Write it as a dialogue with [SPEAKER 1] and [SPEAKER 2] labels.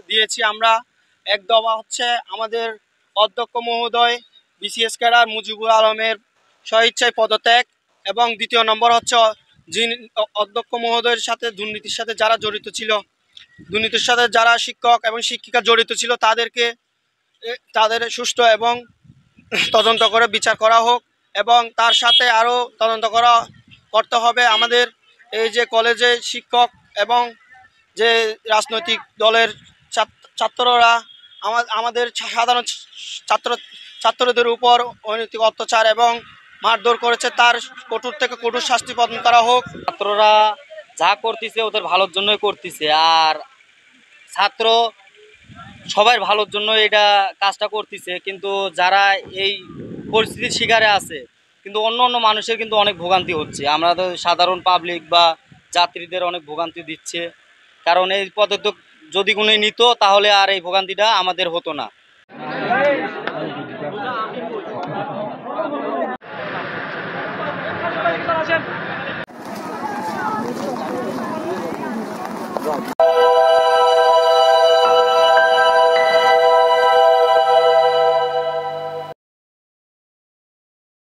[SPEAKER 1] দিয়েছি আমরা। এক দফা হচ্ছে আমাদের অধ্যক্ষ মহোদয় বিসিএস ক্যাডার মুজিবুর আলমের স্বইচ্ছায় পদত্যাগ, এবং দ্বিতীয় নম্বর হচ্ছে যিনি অধ্যক্ষ মহোদয়ের সাথে দুর্নীতির সাথে যারা জড়িত ছিল, দুর্নীতির সাথে যারা শিক্ষক এবং শিক্ষিকা জড়িত ছিল তাদের সুষ্ঠু এবং তদন্ত করে বিচার করা হোক, এবং তার সাথে আরও তদন্ত করতে হবে আমাদের এই যে কলেজে শিক্ষক এবং যে রাজনৈতিক দলের ছাত্ররা আমাদের সাধারণ ছাত্রদের উপর অনৈতিক অত্যাচার এবং মারধর করেছে, তার কঠোর থেকে কঠোর শাস্তি প্রদান করা হোক।
[SPEAKER 2] ছাত্ররা যা করতেছে ওদের ভালোর জন্যই করতেছে, আর ছাত্র সবার ভালোর জন্য এটা কাজটা করতেছে, কিন্তু যারা এই পরিস্থিতির শিকারে আছে কিন্তু অন্য অন্য মানুষের কিন্তু অনেক ভোগান্তি হচ্ছে। আমরা তো সাধারণ পাবলিক বা যাত্রীদের অনেক ভোগান্তি দিচ্ছে, কারণ এই পদক্ষেপ যদি কোনো নিত তাহলে আর এই ভোগান্তিটা আমাদের হতো না।